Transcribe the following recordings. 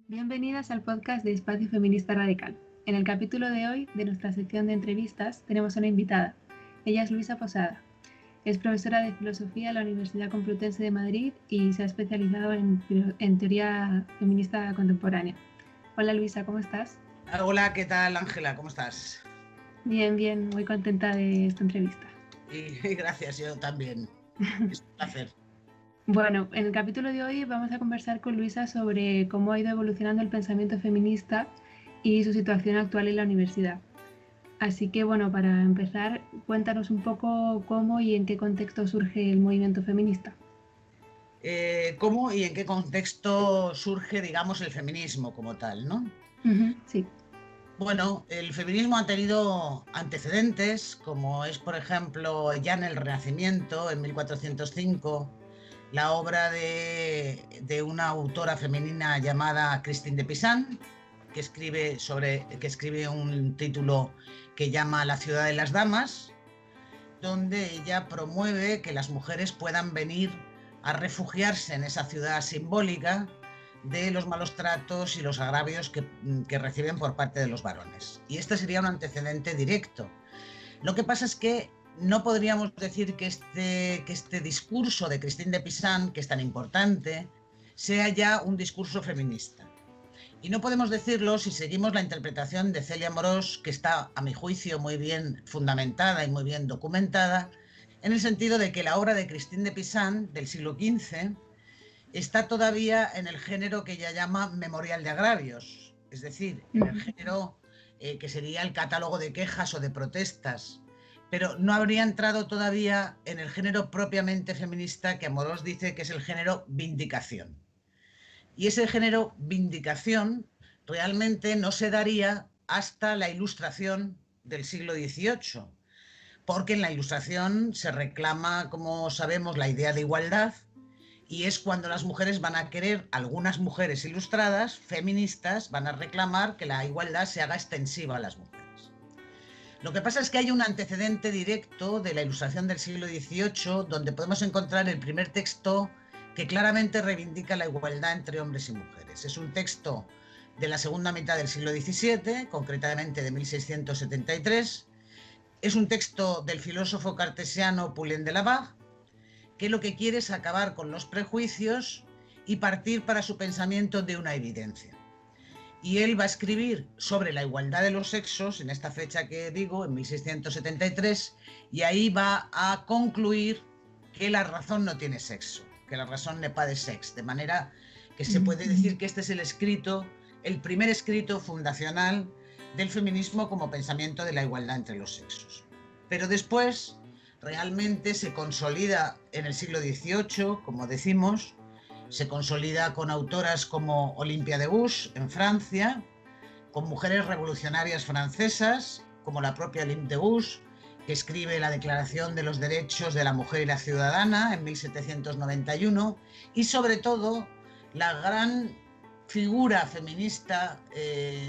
Bienvenidas al podcast de Espacio Feminista Radical. En el capítulo de hoy de nuestra sección de entrevistas tenemos una invitada. Ella es Luisa Posada. Es profesora de Filosofía en la Universidad Complutense de Madrid y se ha especializado en teoría feminista contemporánea. Hola Luisa, ¿cómo estás? Hola, ¿qué tal Ángela? ¿Cómo estás? Bien, muy contenta de esta entrevista. Y gracias, yo también. Es un placer. Bueno, en el capítulo de hoy vamos a conversar con Luisa sobre cómo ha ido evolucionando el pensamiento feminista y su situación actual en la universidad. Así que, bueno, para empezar, cuéntanos un poco cómo y en qué contexto surge el movimiento feminista. ¿Cómo y en qué contexto surge, digamos, el feminismo como tal, ¿no? Sí. Bueno, el feminismo ha tenido antecedentes, como es, por ejemplo, ya en el Renacimiento, en 1405, la obra de una autora femenina llamada Christine de Pizan, que escribe un título que llama La ciudad de las damas, donde ella promueve que las mujeres puedan venir a refugiarse en esa ciudad simbólica de los malos tratos y los agravios que reciben por parte de los varones. Y este sería un antecedente directo. Lo que pasa es que no podríamos decir que este discurso de Christine de Pizan, que es tan importante, sea ya un discurso feminista. Y no podemos decirlo si seguimos la interpretación de Celia Amorós, que está, a mi juicio, muy bien fundamentada y muy bien documentada, en el sentido de que la obra de Christine de Pizan, del siglo XV, está todavía en el género que ella llama memorial de agravios, es decir, en el género que sería el catálogo de quejas o de protestas, pero no habría entrado todavía en el género propiamente feminista que Amorós dice que es el género vindicación. Y ese género vindicación realmente no se daría hasta la Ilustración del siglo XVIII, porque en la Ilustración se reclama, como sabemos, la idea de igualdad, y es cuando las mujeres van a querer, algunas mujeres ilustradas, feministas, van a reclamar que la igualdad se haga extensiva a las mujeres. Lo que pasa es que hay un antecedente directo de la Ilustración del siglo XVIII, donde podemos encontrar el primer texto que claramente reivindica la igualdad entre hombres y mujeres. Es un texto de la segunda mitad del siglo XVII, concretamente de 1673. Es un texto del filósofo cartesiano Poulain de la Barre, que lo que quiere es acabar con los prejuicios y partir para su pensamiento de una evidencia. Y él va a escribir sobre la igualdad de los sexos, en esta fecha que digo, en 1673, y ahí va a concluir que la razón no tiene sexo, que la razón n'est pas de sexe, de manera que se puede decir que este es el primer escrito fundacional del feminismo como pensamiento de la igualdad entre los sexos. Pero después realmente se consolida en el siglo XVIII, como decimos, se consolida con autoras como Olympia de Gouges en Francia, con mujeres revolucionarias francesas, como la propia Olympe de Gouges, que escribe la Declaración de los Derechos de la Mujer y la Ciudadana en 1791, y sobre todo la gran figura feminista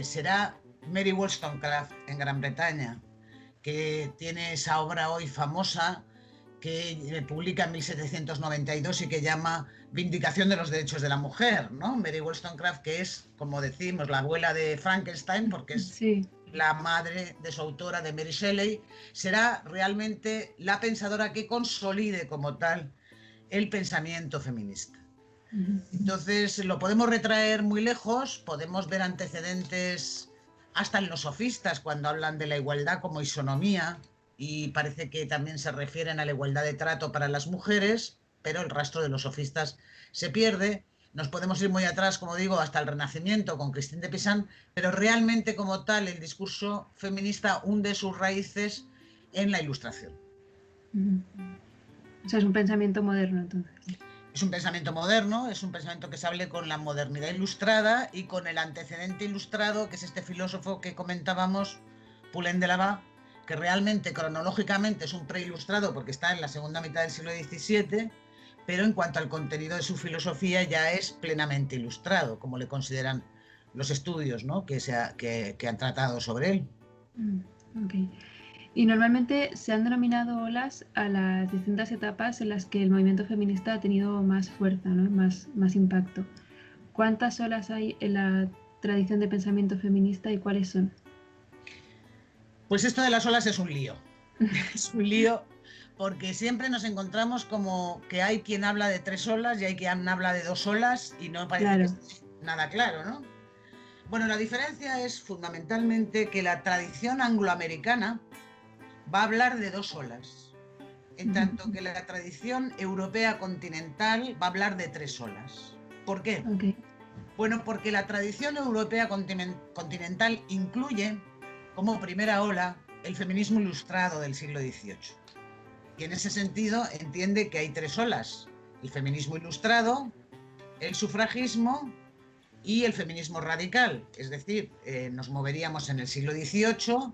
será Mary Wollstonecraft en Gran Bretaña, que tiene esa obra hoy famosa que publica en 1792 y que llama Vindicación de los Derechos de la Mujer, ¿no? Mary Wollstonecraft, que es, como decimos, la abuela de Frankenstein, porque es la madre de su autora, de Mary Shelley, será realmente la pensadora que consolide como tal el pensamiento feminista. Entonces lo podemos retraer muy lejos, podemos ver antecedentes hasta en los sofistas cuando hablan de la igualdad como isonomía, y parece que también se refieren a la igualdad de trato para las mujeres, pero el rastro de los sofistas se pierde. Nos podemos ir muy atrás, como digo, hasta el Renacimiento con Christine de Pizan, pero realmente como tal el discurso feminista hunde sus raíces en la Ilustración. O sea, es un pensamiento moderno, entonces. Es un pensamiento moderno, es un pensamiento que se hable con la modernidad ilustrada y con el antecedente ilustrado, que es este filósofo que comentábamos, Poulain de la Barre, que realmente cronológicamente es un preilustrado porque está en la segunda mitad del siglo XVII, pero en cuanto al contenido de su filosofía ya es plenamente ilustrado, como le consideran los estudios, ¿no?, que han tratado sobre él. Ok. Y normalmente se han denominado olas a las distintas etapas en las que el movimiento feminista ha tenido más fuerza, ¿no? Más impacto. ¿Cuántas olas hay en la tradición de pensamiento feminista y cuáles son? Pues esto de las olas es un lío. Es un lío porque siempre nos encontramos como que hay quien habla de 3 olas y hay quien habla de 2 olas y no parece que Claro. esté nada claro, ¿no? Bueno, la diferencia es fundamentalmente que la tradición angloamericana va a hablar de 2 olas, en tanto que la tradición europea continental va a hablar de 3 olas. ¿Por qué? Ok. Bueno, porque la tradición europea continental incluye como primera ola el feminismo ilustrado del siglo XVIII. Y en ese sentido entiende que hay 3 olas: el feminismo ilustrado, el sufragismo y el feminismo radical. Es decir, nos moveríamos en el siglo XVIII,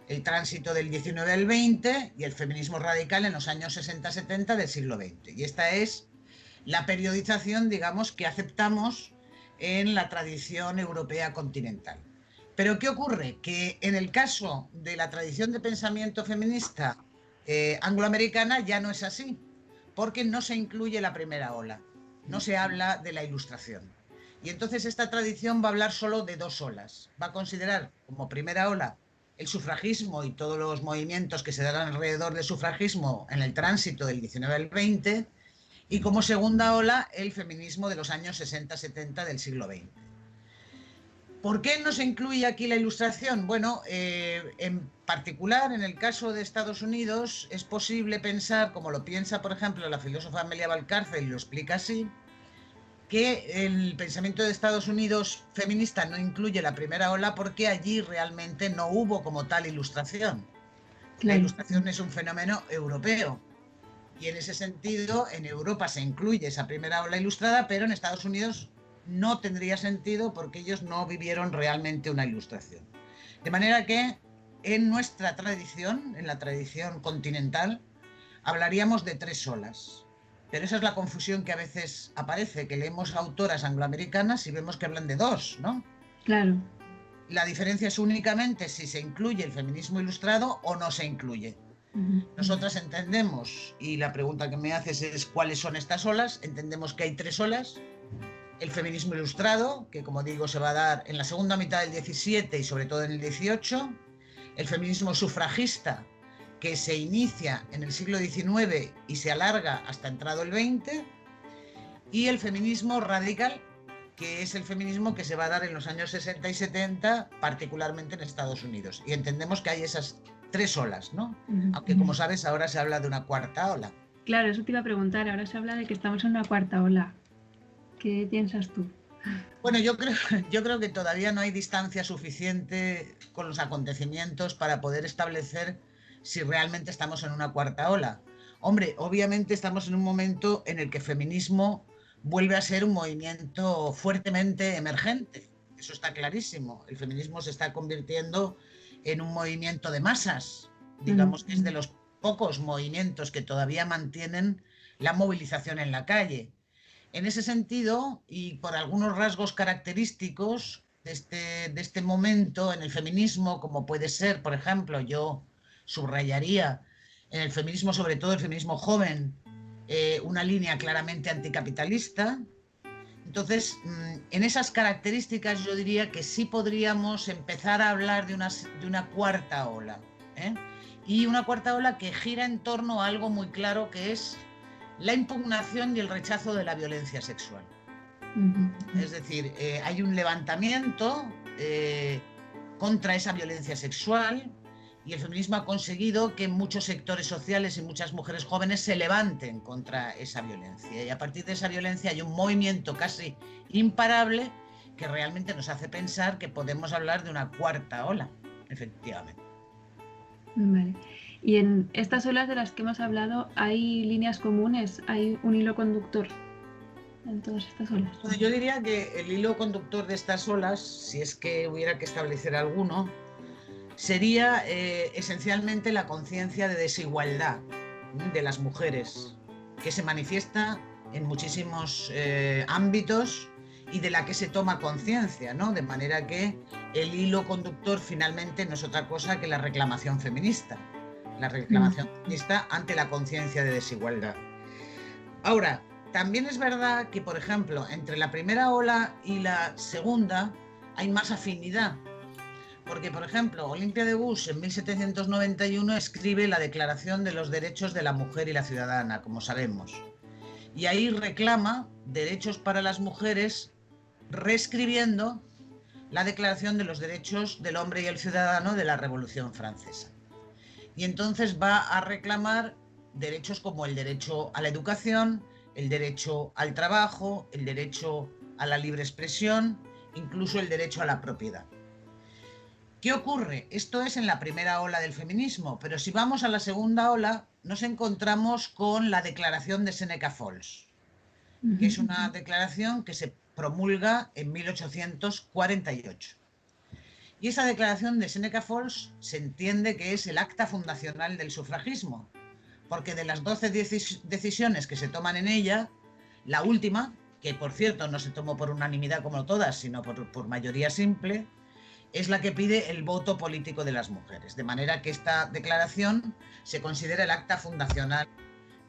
el tránsito del XIX al XX y el feminismo radical en los años 60-70 del siglo XX. Y esta es la periodización, digamos, que aceptamos en la tradición europea continental. Pero ¿qué ocurre? Que en el caso de la tradición de pensamiento feminista angloamericana ya no es así, porque no se incluye la primera ola, no se habla de la ilustración. Y entonces esta tradición va a hablar solo de 2 olas. Va a considerar como primera ola el sufragismo y todos los movimientos que se dan alrededor del sufragismo en el tránsito del XIX al XX, y como segunda ola el feminismo de los años 60-70 del siglo XX. ¿Por qué no se incluye aquí la ilustración? Bueno, en particular en el caso de Estados Unidos es posible pensar, como lo piensa por ejemplo la filósofa Amelia Valcárcel, y lo explica así, que el pensamiento de Estados Unidos feminista no incluye la primera ola porque allí realmente no hubo como tal ilustración. La Claro. ilustración es un fenómeno europeo. Y en ese sentido, en Europa se incluye esa primera ola ilustrada, pero en Estados Unidos no tendría sentido porque ellos no vivieron realmente una ilustración. De manera que en nuestra tradición, en la tradición continental, hablaríamos de 3 olas. Pero esa es la confusión que a veces aparece, que leemos autoras angloamericanas y vemos que hablan de 2, ¿no? Claro. La diferencia es únicamente si se incluye el feminismo ilustrado o no se incluye. Nosotras entendemos, y la pregunta que me haces es ¿cuáles son estas olas? Entendemos que hay 3 olas. El feminismo ilustrado, que como digo se va a dar en la segunda mitad del XVII y sobre todo en el XVIII. El feminismo sufragista, que se inicia en el siglo XIX y se alarga hasta entrado el XX. Y el feminismo radical, que es el feminismo que se va a dar en los años 60 y 70, particularmente en Estados Unidos. Y entendemos que hay esas 3 olas, ¿no? Aunque como sabes ahora se habla de una 4ª ola. Claro, eso te iba a preguntar. Ahora se habla de que estamos en una 4ª ola. ¿Qué piensas tú? Bueno, yo creo que todavía no hay distancia suficiente con los acontecimientos para poder establecer si realmente estamos en una 4ª ola. Hombre, obviamente estamos en un momento en el que el feminismo vuelve a ser un movimiento fuertemente emergente. Eso está clarísimo. El feminismo se está convirtiendo en un movimiento de masas. Digamos que es de los pocos movimientos que todavía mantienen la movilización en la calle. En ese sentido, y por algunos rasgos característicos de este momento en el feminismo, como puede ser, por ejemplo, yo subrayaría en el feminismo, sobre todo el feminismo joven, una línea claramente anticapitalista. Entonces, en esas características yo diría que sí podríamos empezar a hablar de una 4ª ola, ¿eh? Y una 4ª ola que gira en torno a algo muy claro, que es la impugnación y el rechazo de la violencia sexual. Es decir, hay un levantamiento contra esa violencia sexual, y el feminismo ha conseguido que muchos sectores sociales y muchas mujeres jóvenes se levanten contra esa violencia. Y a partir de esa violencia hay un movimiento casi imparable que realmente nos hace pensar que podemos hablar de una 4ª ola, efectivamente. Vale. Y en estas olas de las que hemos hablado, ¿hay líneas comunes? ¿Hay un hilo conductor en todas estas olas? Bueno, yo diría que el hilo conductor de estas olas, si es que hubiera que establecer alguno, sería esencialmente la conciencia de desigualdad de las mujeres, que se manifiesta en muchísimos ámbitos y de la que se toma conciencia, ¿no? De manera que el hilo conductor finalmente no es otra cosa que la reclamación feminista ante la conciencia de desigualdad. Ahora, también es verdad que, por ejemplo, entre la primera ola y la segunda hay más afinidad. Porque, por ejemplo, Olympia de Gouges en 1791 escribe la Declaración de los Derechos de la Mujer y la Ciudadana, como sabemos. Y ahí reclama derechos para las mujeres, reescribiendo la Declaración de los Derechos del Hombre y el Ciudadano de la Revolución Francesa. Y entonces va a reclamar derechos como el derecho a la educación, el derecho al trabajo, el derecho a la libre expresión, incluso el derecho a la propiedad. ¿Qué ocurre? Esto es en la primera ola del feminismo, pero si vamos a la segunda ola, nos encontramos con la Declaración de Seneca Falls, que es una declaración que se promulga en 1848. Y esa declaración de Seneca Falls se entiende que es el acta fundacional del sufragismo, porque de las 12 decisiones que se toman en ella, la última, que por cierto no se tomó por unanimidad como todas, sino por mayoría simple, es la que pide el voto político de las mujeres. De manera que esta declaración se considera el acta fundacional,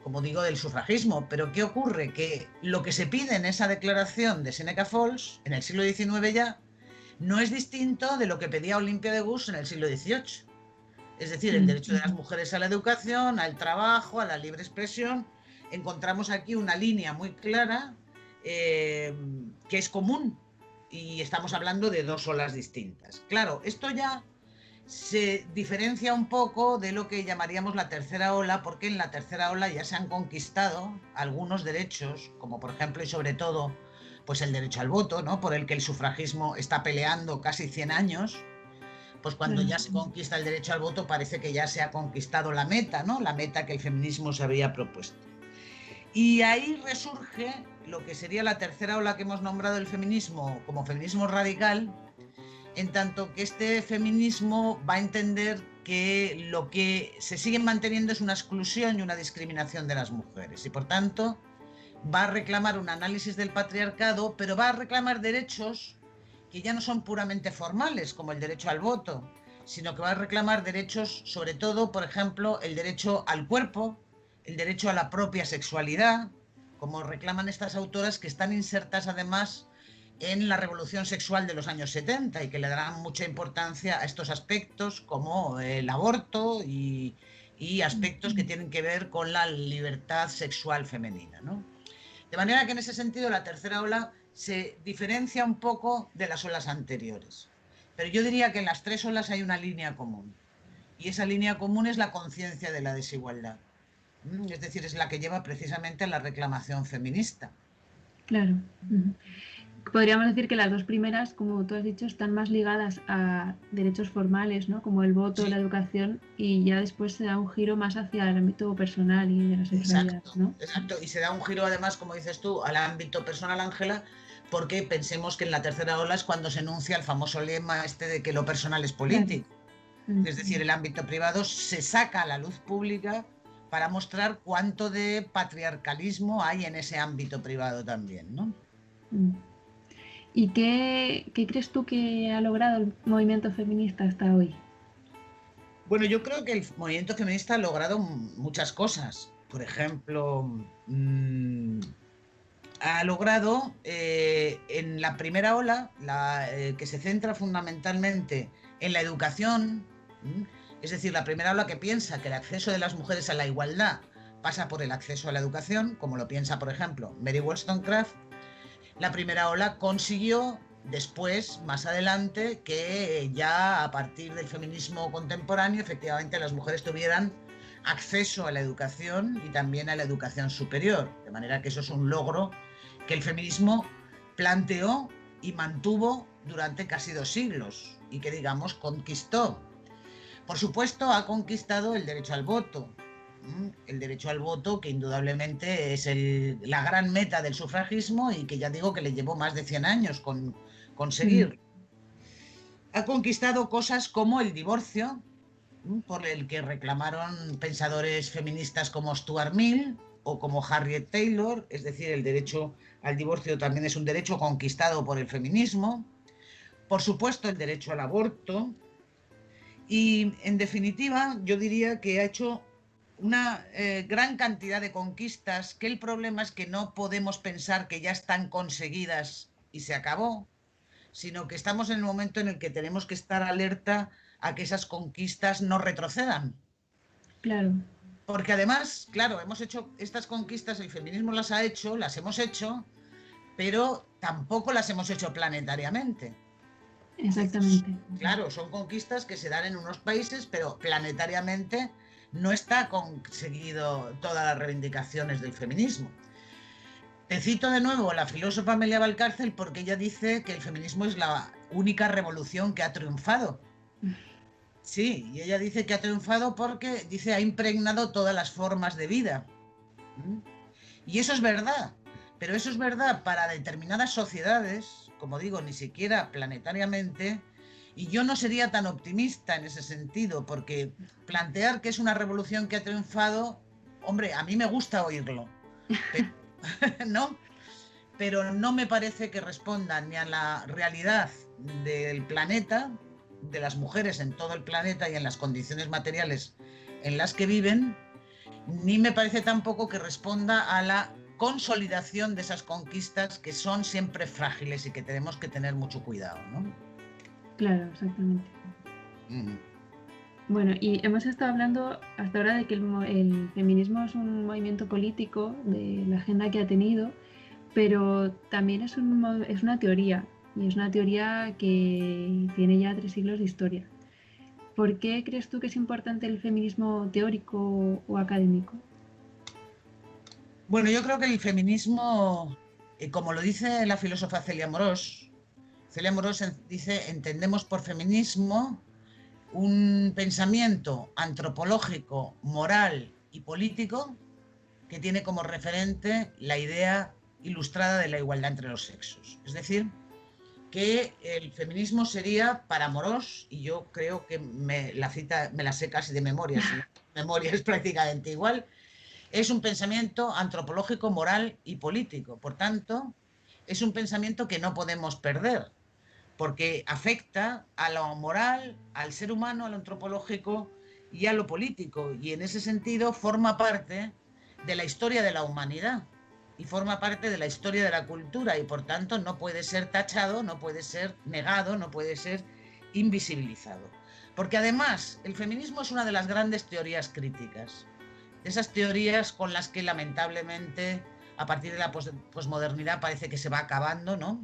como digo, del sufragismo. Pero ¿qué ocurre? Que lo que se pide en esa declaración de Seneca Falls, en el siglo XIX ya, no es distinto de lo que pedía Olympia de Gouges en el siglo XVIII. Es decir, el derecho de las mujeres a la educación, al trabajo, a la libre expresión. Encontramos aquí una línea muy clara que es común, y estamos hablando de dos olas distintas. Claro, esto ya se diferencia un poco de lo que llamaríamos la tercera ola, porque en la tercera ola ya se han conquistado algunos derechos, como por ejemplo y sobre todo pues el derecho al voto, ¿no?, por el que el sufragismo está peleando casi 100 años. Pues cuando ya se conquista el derecho al voto parece que ya se ha conquistado la meta, ¿no?, la meta que el feminismo se había propuesto. Y ahí resurge lo que sería la tercera ola que hemos nombrado el feminismo como feminismo radical, en tanto que este feminismo va a entender que lo que se sigue manteniendo es una exclusión y una discriminación de las mujeres, y por tanto va a reclamar un análisis del patriarcado, pero va a reclamar derechos que ya no son puramente formales, como el derecho al voto, sino que va a reclamar derechos, sobre todo, por ejemplo, el derecho al cuerpo, el derecho a la propia sexualidad, como reclaman estas autoras que están insertas además en la revolución sexual de los años 70 y que le darán mucha importancia a estos aspectos como el aborto y aspectos que tienen que ver con la libertad sexual femenina, ¿no? De manera que en ese sentido la tercera ola se diferencia un poco de las olas anteriores. Pero yo diría que en las tres olas hay una línea común. Y esa línea común es la conciencia de la desigualdad. Es decir, es la que lleva precisamente a la reclamación feminista. Claro. Podríamos decir que las dos primeras, como tú has dicho, están más ligadas a derechos formales, ¿no?, como el voto, sí, la educación, y ya después se da un giro más hacia el ámbito personal y de la sexualidad, ¿no? Exacto, y se da un giro además, como dices tú, al ámbito personal, Ángela, porque pensemos que en la tercera ola es cuando se enuncia el famoso lema este de que lo personal es político. Claro. Es decir, el ámbito privado se saca a la luz pública para mostrar cuánto de patriarcalismo hay en ese ámbito privado también, ¿no? ¿Y qué crees tú que ha logrado el movimiento feminista hasta hoy? Bueno, yo creo que el movimiento feminista ha logrado muchas cosas. Por ejemplo, ha logrado en la primera ola, que se centra fundamentalmente en la educación, es decir, la primera ola que piensa que el acceso de las mujeres a la igualdad pasa por el acceso a la educación, como lo piensa, por ejemplo, Mary Wollstonecraft. La primera ola consiguió después, más adelante, que ya a partir del feminismo contemporáneo, efectivamente, las mujeres tuvieran acceso a la educación y también a la educación superior. De manera que eso es un logro que el feminismo planteó y mantuvo durante casi 2 siglos y que, digamos, conquistó. Por supuesto, ha conquistado el derecho al voto. El derecho al voto, que indudablemente es la gran meta del sufragismo y que ya digo que le llevó más de 100 años conseguir. Ha conquistado cosas como el divorcio, por el que reclamaron pensadores feministas como Stuart Mill o como Harriet Taylor, es decir, el derecho al divorcio también es un derecho conquistado por el feminismo. por supuesto el derecho al aborto y, en definitiva, yo diría que ha hecho una gran cantidad de conquistas, que el problema es que no podemos pensar que ya están conseguidas y se acabó, sino que estamos en el momento en el que tenemos que estar alerta a que esas conquistas no retrocedan. Claro. Porque además, claro, hemos hecho estas conquistas, el feminismo las ha hecho, las hemos hecho, pero tampoco las hemos hecho planetariamente. Exactamente. Claro, son conquistas que se dan en unos países, pero planetariamente no está conseguido todas las reivindicaciones del feminismo. Te cito de nuevo a la filósofa Amelia Valcárcel porque ella dice que el feminismo es la única revolución que ha triunfado. Sí, y ella dice que ha triunfado porque, dice, ha impregnado todas las formas de vida. Y eso es verdad, pero eso es verdad para determinadas sociedades, como digo, ni siquiera planetariamente, y yo no sería tan optimista en ese sentido, porque plantear que es una revolución que ha triunfado, hombre, a mí me gusta oírlo, pero, ¿no? Pero no me parece que responda ni a la realidad del planeta, de las mujeres en todo el planeta y en las condiciones materiales en las que viven, ni me parece tampoco que responda a la consolidación de esas conquistas que son siempre frágiles y que tenemos que tener mucho cuidado, ¿no? Claro, exactamente. Bueno, y hemos estado hablando hasta ahora de que el feminismo es un movimiento político, de la agenda que ha tenido, pero también es una teoría, y es una teoría que tiene ya 3 siglos de historia. ¿Por qué crees tú que es importante el feminismo teórico o académico? Bueno, yo creo que el feminismo, como lo dice la filósofa Celia Morós dice, entendemos por feminismo un pensamiento antropológico, moral y político que tiene como referente la idea ilustrada de la igualdad entre los sexos. Es decir, que el feminismo sería para Morós, y yo creo que la cita me la sé casi de memoria, si memoria es prácticamente igual, es un pensamiento antropológico, moral y político. Por tanto, es un pensamiento que no podemos perder, porque afecta a lo moral, al ser humano, a lo antropológico y a lo político. Y en ese sentido forma parte de la historia de la humanidad y forma parte de la historia de la cultura y por tanto no puede ser tachado, no puede ser negado, no puede ser invisibilizado. Porque además el feminismo es una de las grandes teorías críticas, esas teorías con las que lamentablemente a partir de la posmodernidad parece que se va acabando, ¿no?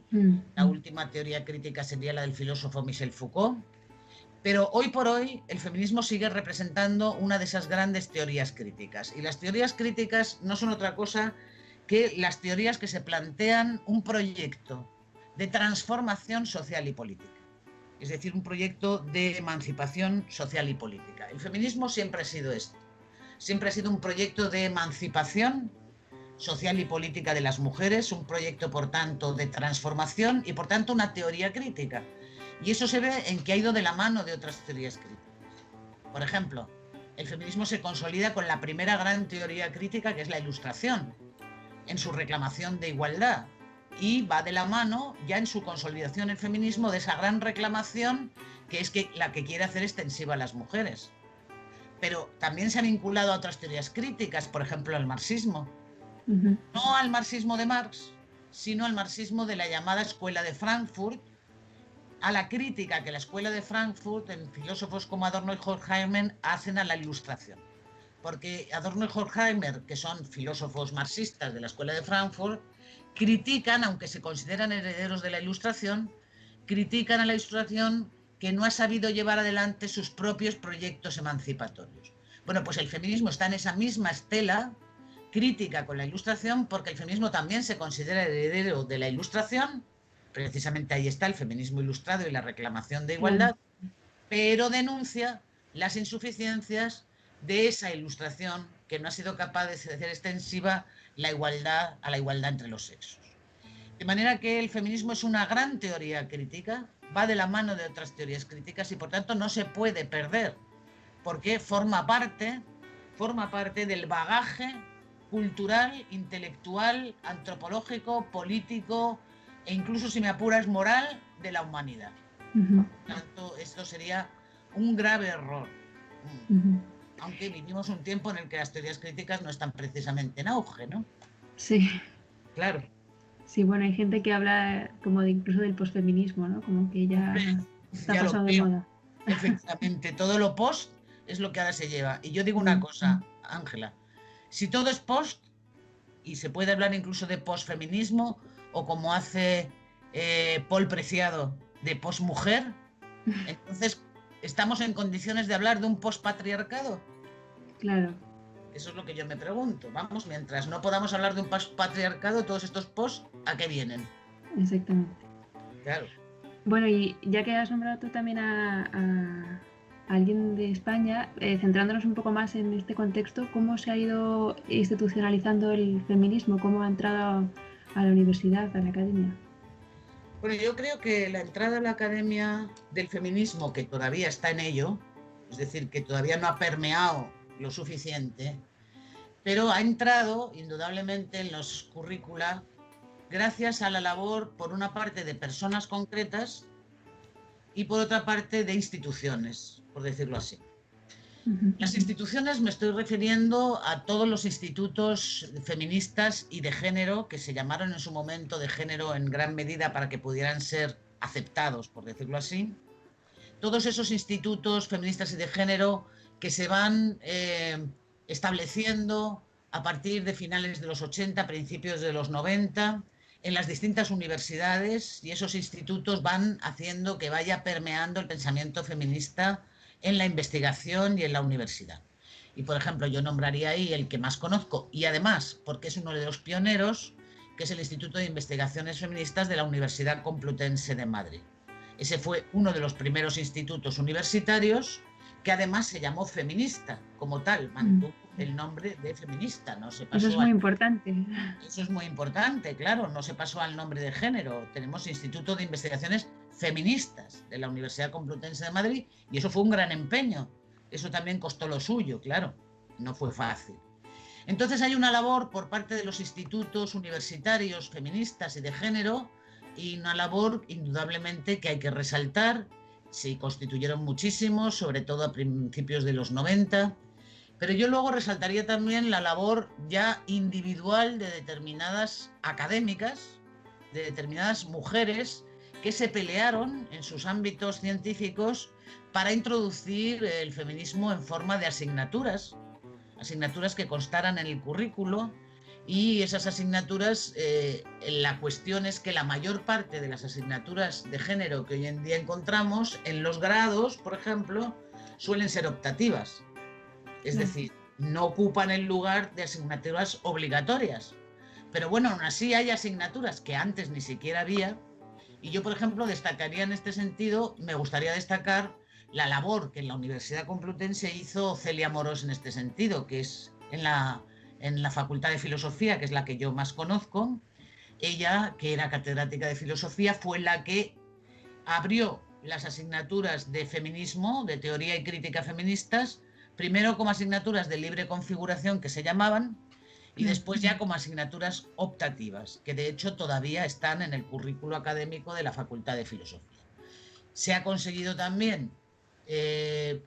La última teoría crítica sería la del filósofo Michel Foucault, pero hoy por hoy el feminismo sigue representando una de esas grandes teorías críticas. Y las teorías críticas no son otra cosa que las teorías que se plantean un proyecto de transformación social y política. Es decir, un proyecto de emancipación social y política. El feminismo siempre ha sido esto. Siempre ha sido un proyecto de emancipación social y política de las mujeres, un proyecto, por tanto, de transformación y, por tanto, una teoría crítica. Y eso se ve en que ha ido de la mano de otras teorías críticas. Por ejemplo, el feminismo se consolida con la primera gran teoría crítica, que es la Ilustración, en su reclamación de igualdad. Y va de la mano, ya en su consolidación el feminismo, de esa gran reclamación que es la que quiere hacer extensiva a las mujeres. Pero también se ha vinculado a otras teorías críticas, por ejemplo, al marxismo. No al marxismo de Marx, sino al marxismo de la llamada Escuela de Frankfurt, a la crítica que la Escuela de Frankfurt, en filósofos como Adorno y Horkheimer, hacen a la Ilustración. Porque Adorno y Horkheimer, que son filósofos marxistas de la Escuela de Frankfurt, critican, aunque se consideran herederos de la Ilustración, critican a la Ilustración que no ha sabido llevar adelante sus propios proyectos emancipatorios. Bueno, pues el feminismo está en esa misma estela crítica con la Ilustración, porque el feminismo también se considera heredero de la Ilustración, precisamente ahí está el feminismo ilustrado y la reclamación de igualdad, pero denuncia las insuficiencias de esa Ilustración que no ha sido capaz de hacer extensiva la igualdad a la igualdad entre los sexos. De manera que el feminismo es una gran teoría crítica, va de la mano de otras teorías críticas y por tanto no se puede perder, porque forma parte del bagaje cultural, intelectual, antropológico, político e incluso, si me apuras, moral de la humanidad. Por tanto, esto sería un grave error. Aunque vivimos un tiempo en el que las teorías críticas no están precisamente en auge, ¿no? Sí. Claro. Sí, bueno, hay gente que habla como de incluso del posfeminismo, ¿no? Como que ya está Ya lo pasado de creo. moda. Efectivamente, todo lo post es lo que ahora se lleva. Y yo digo una cosa, Ángela, si todo es post, y se puede hablar incluso de posfeminismo, o como hace Paul Preciado, de posmujer, entonces, ¿estamos en condiciones de hablar de un pospatriarcado? Claro. Eso es lo que yo me pregunto. Vamos, mientras no podamos hablar de un pospatriarcado, todos estos post, ¿a qué vienen? Exactamente. Claro. Bueno, y ya que has nombrado tú también a alguien de España, centrándonos un poco más en este contexto, ¿cómo se ha ido institucionalizando el feminismo? ¿Cómo ha entrado a la universidad, a la academia? Bueno, yo creo que la entrada a la academia del feminismo, que todavía está en ello, es decir, que todavía no ha permeado lo suficiente, pero ha entrado indudablemente en los currícula gracias a la labor, por una parte, de personas concretas y por otra parte, de instituciones, por decirlo así. Las instituciones me estoy refiriendo a todos los institutos feministas y de género que se llamaron en su momento de género en gran medida para que pudieran ser aceptados, por decirlo así. Todos esos institutos feministas y de género que se van estableciendo a partir de finales de los 80, principios de los 90, en las distintas universidades, y esos institutos van haciendo que vaya permeando el pensamiento feminista en la investigación y en la universidad. Y, por ejemplo, yo nombraría ahí el que más conozco, y además porque es uno de los pioneros, que es el Instituto de Investigaciones Feministas de la Universidad Complutense de Madrid. Ese fue uno de los primeros institutos universitarios que además se llamó feminista, como tal, mantuvo el nombre de feminista, no se pasó. Eso es muy importante. Eso es muy importante, claro, no se pasó al nombre de género. Tenemos Instituto de Investigaciones Feministas de la Universidad Complutense de Madrid y eso fue un gran empeño. Eso también costó lo suyo, claro, no fue fácil. Entonces hay una labor por parte de los institutos universitarios feministas y de género, y una labor indudablemente que hay que resaltar. Se constituyeron muchísimos, sobre todo a principios de los 90, pero yo luego resaltaría también la labor ya individual de determinadas académicas, de determinadas mujeres que se pelearon en sus ámbitos científicos para introducir el feminismo en forma de asignaturas que constaran en el currículo. Y esas asignaturas, la cuestión es que la mayor parte de las asignaturas de género que hoy en día encontramos en los grados, por ejemplo, suelen ser optativas. Es decir, no ocupan el lugar de asignaturas obligatorias. Pero bueno, aún así hay asignaturas que antes ni siquiera había. Y yo, por ejemplo, destacaría en este sentido, me gustaría destacar la labor que en la Universidad Complutense hizo Celia Morós en este sentido, que es en la Facultad de Filosofía, que es la que yo más conozco. Ella, que era catedrática de Filosofía, fue la que abrió las asignaturas de feminismo, de teoría y crítica feministas, primero como asignaturas de libre configuración, que se llamaban, y después ya como asignaturas optativas, que de hecho todavía están en el currículo académico de la Facultad de Filosofía. Se ha conseguido también,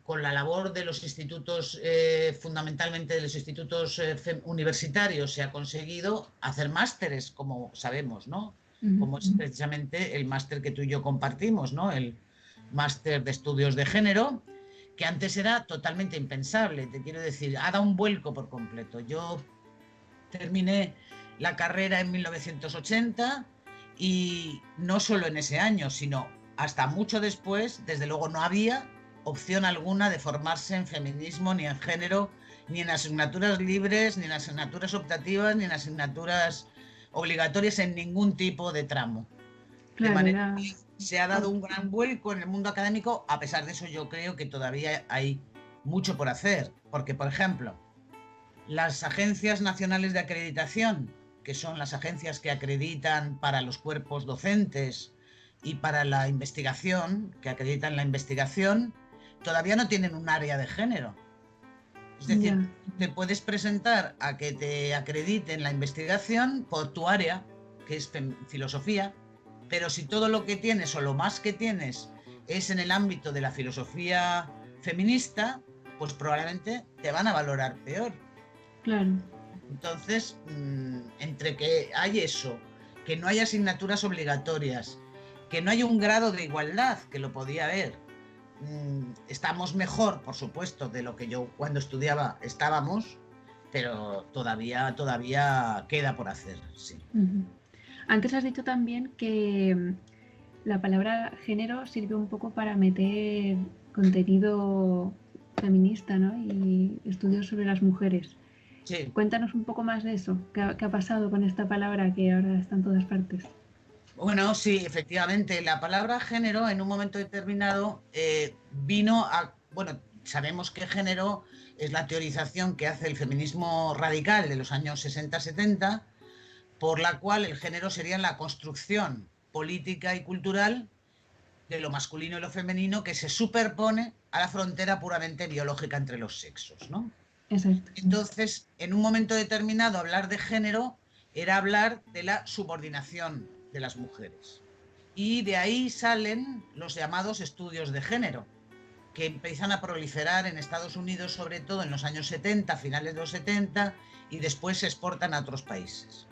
con la labor de los institutos, fundamentalmente de los institutos universitarios, se ha conseguido hacer másteres, como sabemos, ¿no? Como es precisamente el máster que tú y yo compartimos, ¿no? El máster de estudios de género, que antes era totalmente impensable. Te quiero decir, ha dado un vuelco por completo. Yo terminé la carrera en 1980 y no solo en ese año, sino hasta mucho después, desde luego no había opción alguna de formarse en feminismo, ni en género, ni en asignaturas libres, ni en asignaturas optativas, ni en asignaturas obligatorias en ningún tipo de tramo. Claro, de manera que se ha dado un gran vuelco en el mundo académico. A pesar de eso, yo creo que todavía hay mucho por hacer, porque, por ejemplo, las agencias nacionales de acreditación, que son las agencias que acreditan para los cuerpos docentes y para la investigación, que acreditan la investigación, todavía no tienen un área de género. Es decir, te puedes presentar a que te acrediten la investigación por tu área, que es filosofía, pero si todo lo que tienes o lo más que tienes es en el ámbito de la filosofía feminista, pues probablemente te van a valorar peor. Claro. Entonces, entre que hay eso, que no hay asignaturas obligatorias, que no hay un grado de igualdad, que lo podía haber, estamos mejor, por supuesto, de lo que yo cuando estudiaba estábamos, pero todavía queda por hacer, sí. Antes has dicho también que la palabra género sirve un poco para meter contenido feminista, ¿no? Y estudios sobre las mujeres. Sí. Cuéntanos un poco más de eso. ¿Qué ha pasado con esta palabra que ahora está en todas partes? Bueno, sí, efectivamente, la palabra género en un momento determinado vino a... Bueno, sabemos que género es la teorización que hace el feminismo radical de los años 60-70, por la cual el género sería la construcción política y cultural de lo masculino y lo femenino que se superpone a la frontera puramente biológica entre los sexos, ¿no? Exacto. Entonces, en un momento determinado, hablar de género era hablar de la subordinación de las mujeres. Y de ahí salen los llamados estudios de género, que empiezan a proliferar en Estados Unidos, sobre todo en los años 70, finales de los 70, y después se exportan a otros países.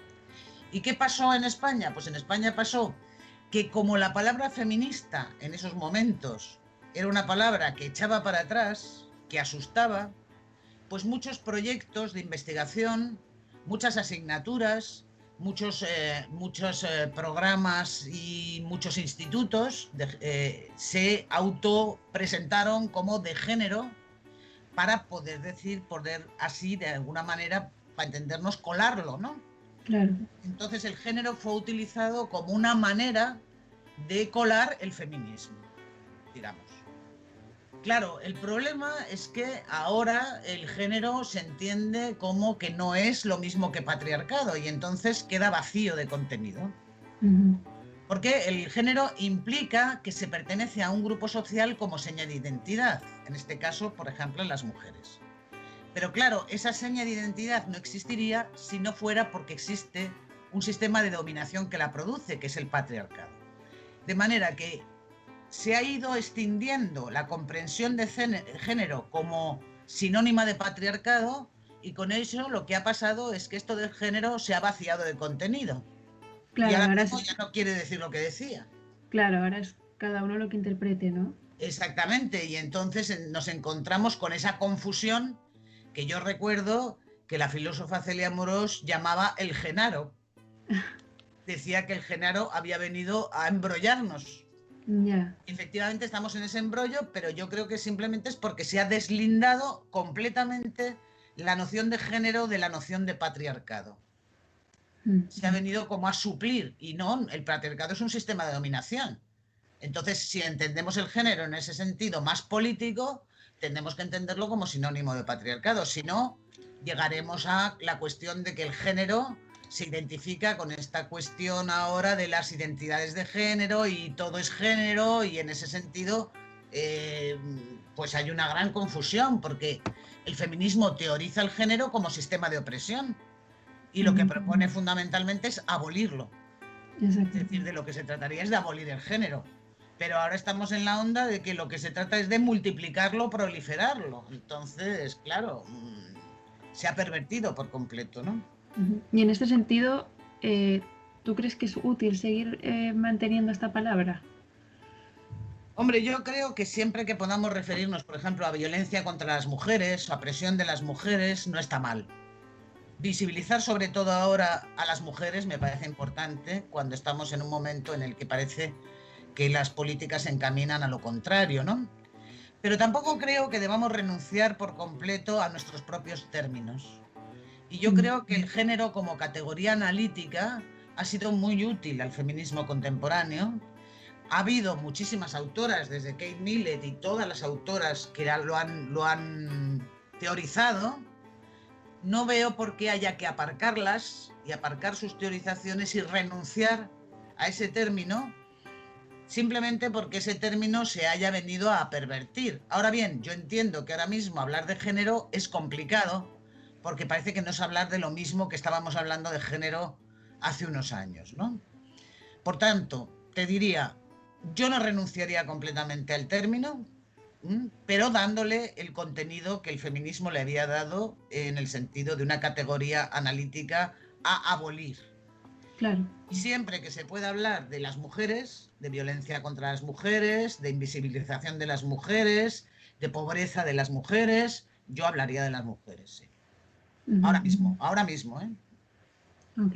¿Y qué pasó en España? Pues en España pasó que como la palabra feminista en esos momentos era una palabra que echaba para atrás, que asustaba, pues muchos proyectos de investigación, muchas asignaturas, muchos programas y muchos institutos se autopresentaron como de género para poder así de alguna manera, para entendernos, colarlo, ¿no? Claro. Entonces el género fue utilizado como una manera de colar el feminismo, digamos. Claro, el problema es que ahora el género se entiende como que no es lo mismo que patriarcado y entonces queda vacío de contenido. Porque el género implica que se pertenece a un grupo social como seña de identidad, en este caso, por ejemplo, en las mujeres. Pero claro, esa seña de identidad no existiría si no fuera porque existe un sistema de dominación que la produce, que es el patriarcado. De manera que se ha ido extinguiendo la comprensión de género como sinónima de patriarcado y con eso lo que ha pasado es que esto del género se ha vaciado de contenido. Claro, y ahora mismo ya no quiere decir lo que decía. Claro, ahora es cada uno lo que interprete, ¿no? Exactamente, y entonces nos encontramos con esa confusión que yo recuerdo que la filósofa Celia Amorós llamaba el genaro. Decía que el genaro había venido a embrollarnos. Ya. Efectivamente estamos en ese embrollo, pero yo creo que simplemente es porque se ha deslindado completamente la noción de género de la noción de patriarcado. Se ha venido como a suplir, y no, el patriarcado es un sistema de dominación. Entonces, si entendemos el género en ese sentido más político, tendremos que entenderlo como sinónimo de patriarcado. Si no, llegaremos a la cuestión de que el género se identifica con esta cuestión ahora de las identidades de género y todo es género, y en ese sentido pues hay una gran confusión porque el feminismo teoriza el género como sistema de opresión y lo que propone fundamentalmente es abolirlo. Exacto. Es decir, de lo que se trataría es de abolir el género. Pero ahora estamos en la onda de que lo que se trata es de multiplicarlo, proliferarlo. Entonces, claro, se ha pervertido por completo, ¿no? Y en este sentido, ¿tú crees que es útil seguir manteniendo esta palabra? Hombre, yo creo que siempre que podamos referirnos, por ejemplo, a violencia contra las mujeres o a presión de las mujeres, no está mal. Visibilizar sobre todo ahora a las mujeres me parece importante cuando estamos en un momento en el que parece que las políticas se encaminan a lo contrario, ¿no? Pero tampoco creo que debamos renunciar por completo a nuestros propios términos. Y yo creo que el género como categoría analítica ha sido muy útil al feminismo contemporáneo. Ha habido muchísimas autoras, desde Kate Millett y todas las autoras que lo han teorizado. No veo por qué haya que aparcarlas y aparcar sus teorizaciones y renunciar a ese término simplemente porque ese término se haya venido a pervertir. Ahora bien, yo entiendo que ahora mismo hablar de género es complicado porque parece que no es hablar de lo mismo que estábamos hablando de género hace unos años, ¿no? Por tanto, te diría, Yo no renunciaría completamente al término, pero dándole el contenido que el feminismo le había dado en el sentido de una categoría analítica a abolir. Claro. Y siempre que se pueda hablar de las mujeres, de violencia contra las mujeres, de invisibilización de las mujeres, de pobreza de las mujeres, yo hablaría de las mujeres, sí. Ahora mismo, ¿eh? Ok.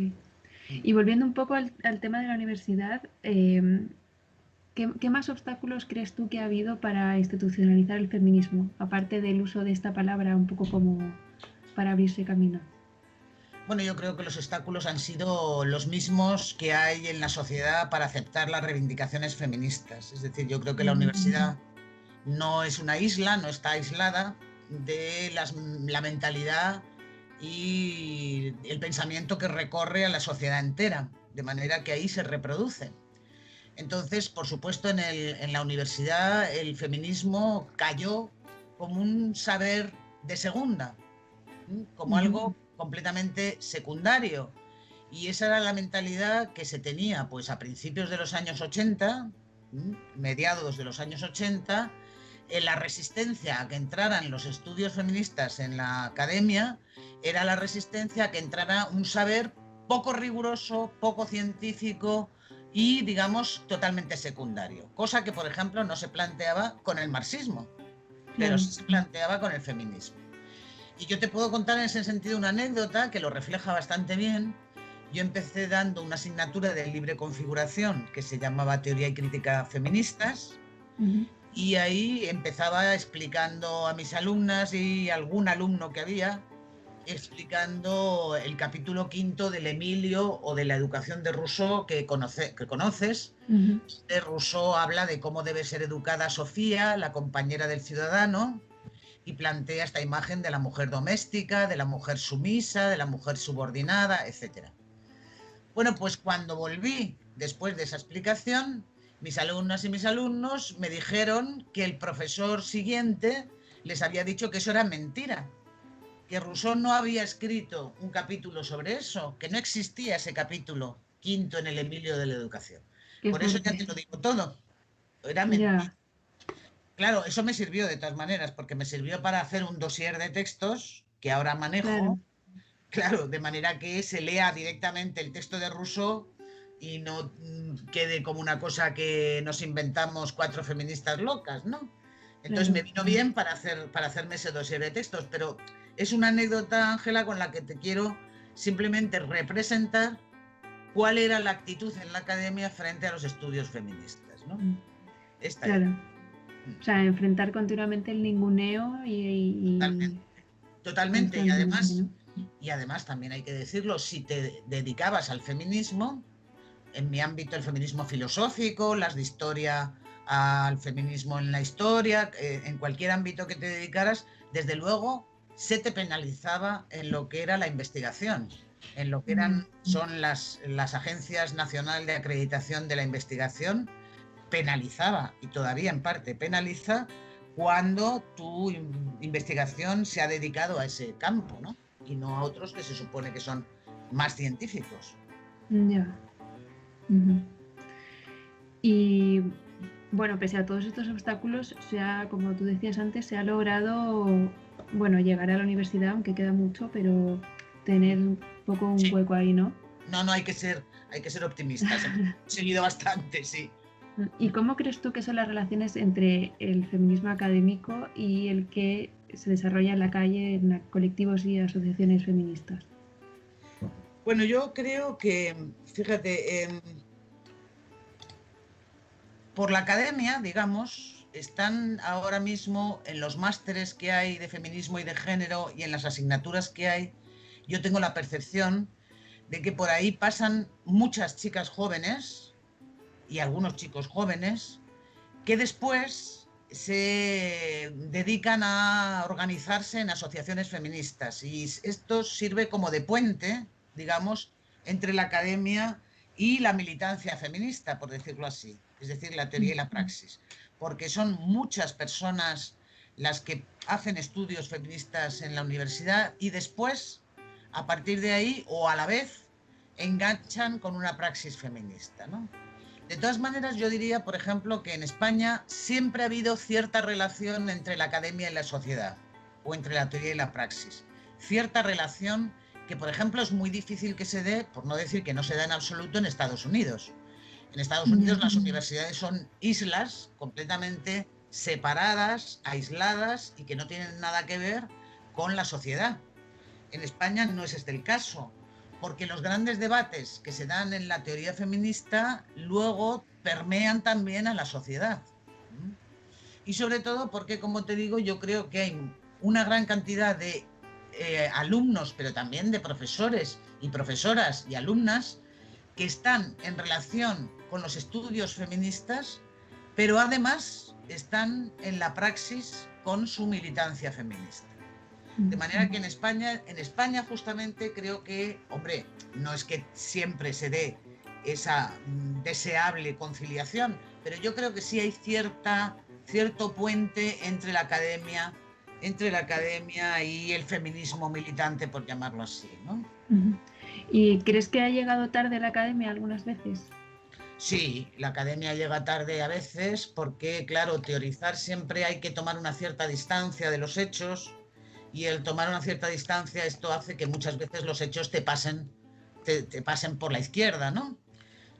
Y volviendo un poco al tema de la universidad, ¿qué más obstáculos crees tú que ha habido para institucionalizar el feminismo, aparte del uso de esta palabra un poco como para abrirse camino? Bueno, yo creo que los obstáculos han sido los mismos que hay en la sociedad para aceptar las reivindicaciones feministas. Es decir, yo creo que la universidad no es una isla, no está aislada de la mentalidad y el pensamiento que recorre a la sociedad entera, de manera que ahí se reproduce. Entonces, por supuesto, en la universidad el feminismo cayó como un saber de segunda, como algo completamente secundario. Y esa era la mentalidad que se tenía pues a principios de los años 80, mediados de los años 80, en la resistencia a que entraran los estudios feministas en la academia, era la resistencia a que entrara un saber poco riguroso, poco científico y, digamos, totalmente secundario. Cosa que, por ejemplo, no se planteaba con el marxismo, pero sí se planteaba con el feminismo. Y yo te puedo contar en ese sentido una anécdota que lo refleja bastante bien. Yo empecé dando una asignatura de libre configuración que se llamaba Teoría y Crítica Feministas, y ahí empezaba explicando a mis alumnas y algún alumno que había, explicando el capítulo 5 del Emilio o de la educación de Rousseau que conoces. De Rousseau habla de cómo debe ser educada Sofía, la compañera del ciudadano, y plantea esta imagen de la mujer doméstica, de la mujer sumisa, de la mujer subordinada, etc. Bueno, pues cuando volví después de esa explicación, mis alumnas y mis alumnos me dijeron que el profesor siguiente les había dicho que eso era mentira, que Rousseau no había escrito un capítulo sobre eso, que no existía ese capítulo 5 en el Emilio de la Educación. Qué Por eso ya fuerte. te lo digo todo. Era mentira. Ya. Claro, eso me sirvió de todas maneras, porque me sirvió para hacer un dossier de textos que ahora manejo, Claro. claro, de manera que se lea directamente el texto de Rousseau y no quede como una cosa que nos inventamos cuatro feministas locas, ¿no? Entonces Claro. me vino bien para hacerme ese dossier de textos, pero es una anécdota, Ángela, con la que te quiero simplemente representar cuál era la actitud en la academia frente a los estudios feministas, ¿no? Esta era. Claro. O sea, enfrentar continuamente el ninguneo y Totalmente. Totalmente. constantemente, ¿no? Y además también hay que decirlo, si te dedicabas al feminismo, en mi ámbito el feminismo filosófico, las de historia, al feminismo en la historia, en cualquier ámbito que te dedicaras, desde luego se te penalizaba en lo que era la investigación, en lo que son las agencias nacionales de acreditación de la investigación, penalizaba y todavía en parte penaliza cuando tu investigación se ha dedicado a ese campo, ¿no? Y no a otros que se supone que son más científicos. Ya. Y bueno, pese a todos estos obstáculos, como tú decías antes, se ha logrado, bueno, llegar a la universidad, aunque queda mucho, pero tener un poco un hueco ahí, ¿no? No, hay que ser optimistas. Hemos conseguido bastante, sí. ¿Y cómo crees tú que son las relaciones entre el feminismo académico y el que se desarrolla en la calle, en colectivos y asociaciones feministas? Bueno, yo creo que, fíjate, por la academia, digamos, están ahora mismo en los másteres que hay de feminismo y de género y en las asignaturas que hay, yo tengo la percepción de que por ahí pasan muchas chicas jóvenes y algunos chicos jóvenes que después se dedican a organizarse en asociaciones feministas, y esto sirve como de puente, digamos, entre la academia y la militancia feminista, por decirlo así, es decir, la teoría y la praxis, porque son muchas personas las que hacen estudios feministas en la universidad y después, a partir de ahí o a la vez, enganchan con una praxis feminista, ¿no? De todas maneras, yo diría, por ejemplo, que en España siempre ha habido cierta relación entre la academia y la sociedad, o entre la teoría y la praxis. Cierta relación que, por ejemplo, es muy difícil que se dé, por no decir que no se da en absoluto, en Estados Unidos. En Estados Unidos Ya. las universidades son islas completamente separadas, aisladas y que no tienen nada que ver con la sociedad. En España no es este el caso, porque los grandes debates que se dan en la teoría feminista luego permean también a la sociedad. Y sobre todo porque, como te digo, yo creo que hay una gran cantidad de alumnos, pero también de profesores y profesoras y alumnas que están en relación con los estudios feministas, pero además están en la praxis con su militancia feminista. De manera que en España justamente creo que, hombre, no es que siempre se dé esa deseable conciliación, pero yo creo que sí hay cierto puente entre la academia y el feminismo militante, por llamarlo así, ¿no? ¿Y crees que ha llegado tarde la academia algunas veces? Sí, la academia llega tarde a veces porque, claro, teorizar siempre hay que tomar una cierta distancia de los hechos y el tomar una cierta distancia esto hace que muchas veces los hechos te pasen por la izquierda, ¿no?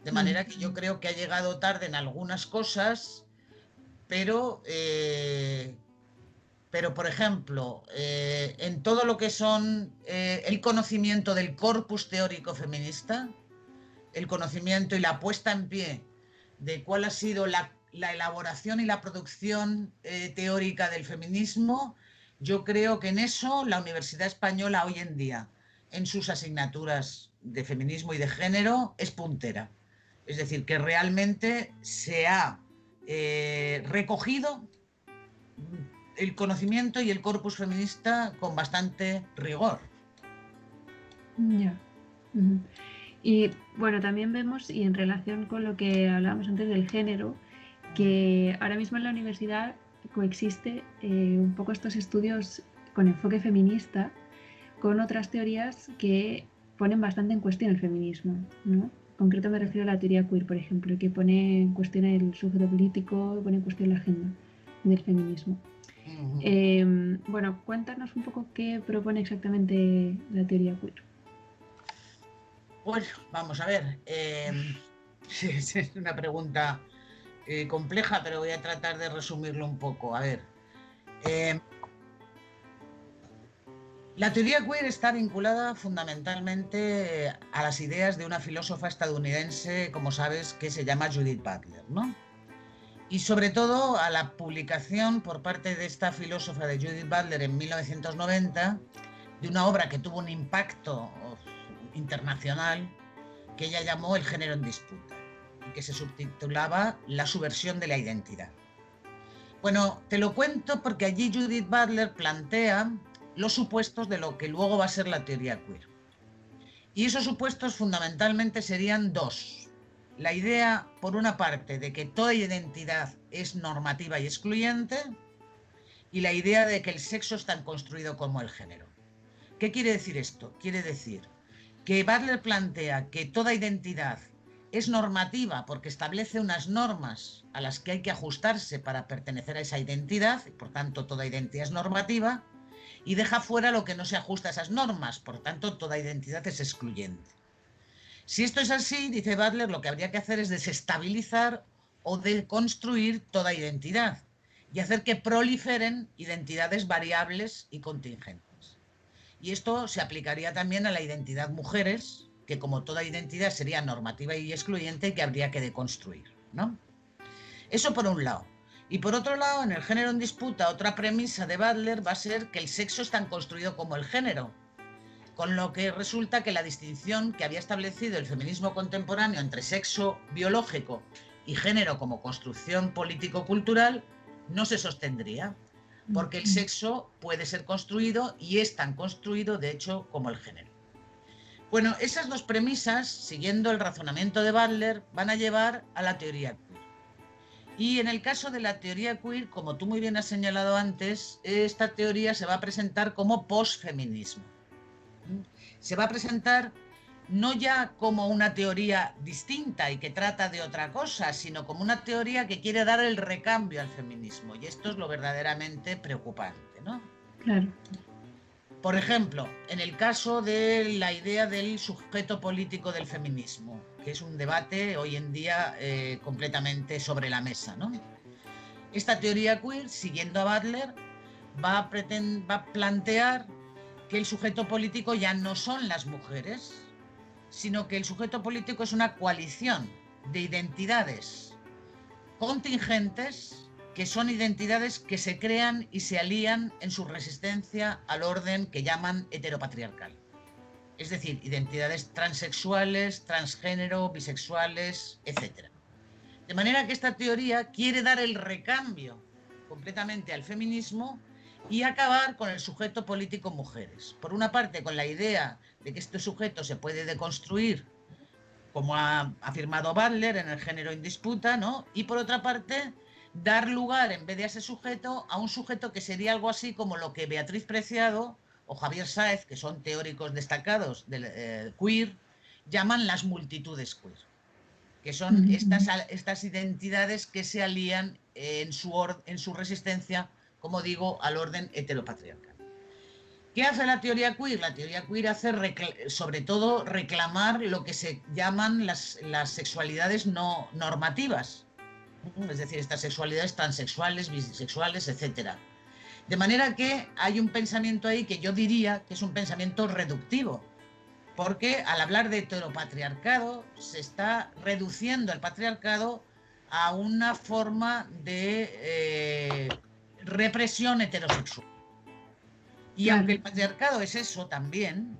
De manera que yo creo que ha llegado tarde en algunas cosas, pero por ejemplo, en todo lo que son el conocimiento del corpus teórico feminista, el conocimiento y la puesta en pie de cuál ha sido la elaboración y la producción teórica del feminismo, yo creo que en eso la Universidad Española hoy en día, en sus asignaturas de feminismo y de género, es puntera. Es decir, que realmente se ha recogido el conocimiento y el corpus feminista con bastante rigor. Ya. Y bueno, también vemos, y en relación con lo que hablábamos antes del género, que ahora mismo en la universidad coexiste un poco estos estudios con enfoque feminista con otras teorías que ponen bastante en cuestión el feminismo, ¿no? En concreto me refiero a la teoría queer, por ejemplo, que pone en cuestión el sujeto político, pone en cuestión la agenda del feminismo. Bueno, cuéntanos un poco qué propone exactamente la teoría queer. Pues vamos a ver, es una pregunta compleja, pero voy a tratar de resumirlo un poco. A ver, la teoría queer está vinculada fundamentalmente a las ideas de una filósofa estadounidense, como sabes, que se llama Judith Butler, ¿no? Y sobre todo a la publicación por parte de esta filósofa de Judith Butler en 1990 de una obra que tuvo un impacto internacional que ella llamó El género en disputa y que se subtitulaba La subversión de la identidad. Bueno, te lo cuento porque allí Judith Butler plantea los supuestos de lo que luego va a ser la teoría queer. Y esos supuestos fundamentalmente serían dos. La idea, por una parte, de que toda identidad es normativa y excluyente, y la idea de que el sexo es tan construido como el género. ¿Qué quiere decir esto? Quiere decir que Butler plantea que toda identidad es normativa porque establece unas normas a las que hay que ajustarse para pertenecer a esa identidad, y por tanto toda identidad es normativa, y deja fuera lo que no se ajusta a esas normas, por tanto toda identidad es excluyente. Si esto es así, dice Butler, lo que habría que hacer es desestabilizar o deconstruir toda identidad y hacer que proliferen identidades variables y contingentes. Y esto se aplicaría también a la identidad mujeres, que como toda identidad sería normativa y excluyente, que habría que deconstruir, ¿no? Eso por un lado. Y por otro lado, en el género en disputa, otra premisa de Butler va a ser que el sexo es tan construido como el género, con lo que resulta que la distinción que había establecido el feminismo contemporáneo entre sexo biológico y género como construcción político-cultural no se sostendría, porque el sexo puede ser construido y es tan construido, de hecho, como el género. Bueno, esas dos premisas, siguiendo el razonamiento de Butler, van a llevar a la teoría queer. Y en el caso de la teoría queer, como tú muy bien has señalado antes, esta teoría se va a presentar como posfeminismo. Se va a presentar no ya como una teoría distinta y que trata de otra cosa, sino como una teoría que quiere dar el recambio al feminismo. Y esto es lo verdaderamente preocupante, ¿no? Claro. Por ejemplo, en el caso de la idea del sujeto político del feminismo, que es un debate hoy en día completamente sobre la mesa, ¿no? Esta teoría queer, siguiendo a Butler, va a plantear que el sujeto político ya no son las mujeres, sino que el sujeto político es una coalición de identidades contingentes que son identidades que se crean y se alían en su resistencia al orden que llaman heteropatriarcal. Es decir, identidades transexuales, transgénero, bisexuales, etc. De manera que esta teoría quiere dar el recambio completamente al feminismo y acabar con el sujeto político mujeres. Por una parte, con la idea de que este sujeto se puede deconstruir, como ha afirmado Butler en El género en disputa, ¿no? Y por otra parte, dar lugar, en vez de a ese sujeto, a un sujeto que sería algo así como lo que Beatriz Preciado o Javier Sáez, que son teóricos destacados del queer, llaman las multitudes queer, que son estas identidades que se alían en su resistencia, como digo, al orden heteropatriarcal. ¿Qué hace la teoría queer? La teoría queer hace sobre todo reclamar lo que se llaman las sexualidades no normativas, es decir, estas sexualidades transexuales, bisexuales, etc. De manera que hay un pensamiento ahí que yo diría que es un pensamiento reductivo, porque al hablar de heteropatriarcado se está reduciendo el patriarcado a una forma de represión heterosexual. Y claro, aunque el patriarcado es eso también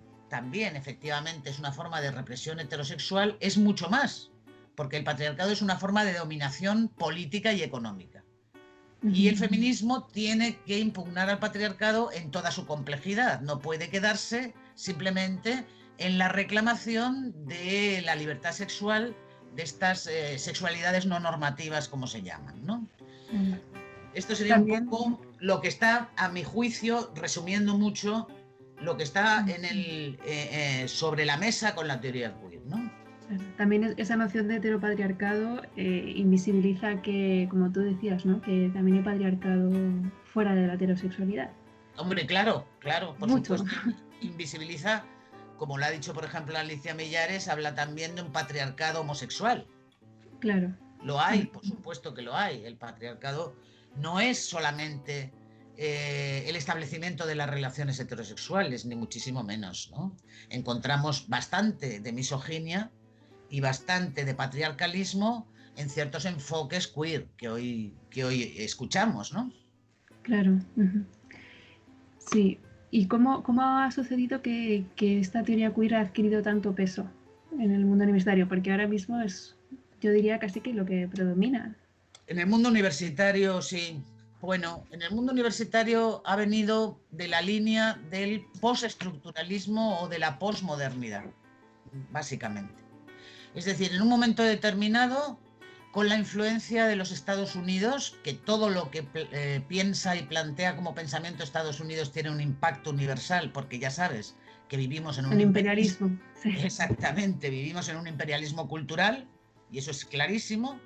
efectivamente es una forma de represión heterosexual, es mucho más, porque el patriarcado es una forma de dominación política y económica. Y el feminismo tiene que impugnar al patriarcado en toda su complejidad, no puede quedarse simplemente en la reclamación de la libertad sexual, de estas sexualidades no normativas, como se llaman, ¿no? Esto sería también un poco lo que está, a mi juicio, resumiendo mucho, lo que está en sobre la mesa con la teoría queer, ¿no? También esa noción de heteropatriarcado invisibiliza que, como tú decías, ¿no? Que también hay patriarcado fuera de la heterosexualidad. Hombre, claro, por supuesto. Invisibiliza, como lo ha dicho, por ejemplo, Alicia Millares, habla también de un patriarcado homosexual. Claro. Lo hay, por supuesto que lo hay. El patriarcado no es solamente el establecimiento de las relaciones heterosexuales, ni muchísimo menos, ¿no? Encontramos bastante de misoginia y bastante de patriarcalismo en ciertos enfoques queer que hoy escuchamos, ¿no? Claro. Sí. ¿Y cómo ha sucedido que esta teoría queer ha adquirido tanto peso en el mundo universitario? Porque ahora mismo es, yo diría, casi que lo que predomina. En el mundo universitario, sí. Bueno, en el mundo universitario ha venido de la línea del postestructuralismo o de la posmodernidad, básicamente. Es decir, en un momento determinado, con la influencia de los Estados Unidos, que todo lo que piensa y plantea como pensamiento Estados Unidos tiene un impacto universal, porque ya sabes que vivimos en un imperialismo. Sí. Exactamente, vivimos en un imperialismo cultural, y eso es clarísimo.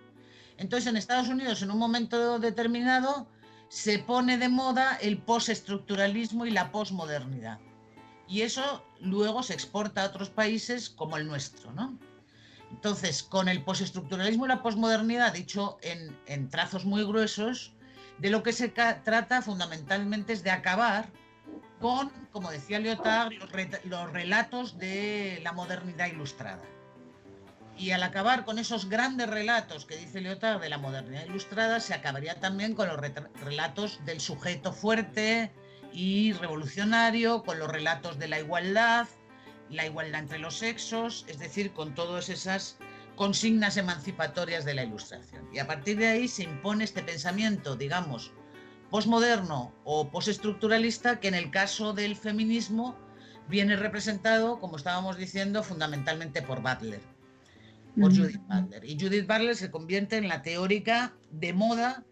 Entonces, en Estados Unidos, en un momento determinado, se pone de moda el postestructuralismo y la posmodernidad. Y eso luego se exporta a otros países como el nuestro, ¿no? Entonces, con el postestructuralismo y la posmodernidad, dicho en trazos muy gruesos, de lo que se trata fundamentalmente es de acabar con, como decía Lyotard, los relatos de la modernidad ilustrada. Y al acabar con esos grandes relatos que dice Lyotard de la modernidad ilustrada, se acabaría también con los relatos del sujeto fuerte y revolucionario, con los relatos de la igualdad entre los sexos, es decir, con todas esas consignas emancipatorias de la Ilustración. Y a partir de ahí se impone este pensamiento, digamos, posmoderno o postestructuralista, que en el caso del feminismo viene representado, como estábamos diciendo, fundamentalmente por Butler. Por Judith Butler. Y Judith Butler se convierte en la teórica de moda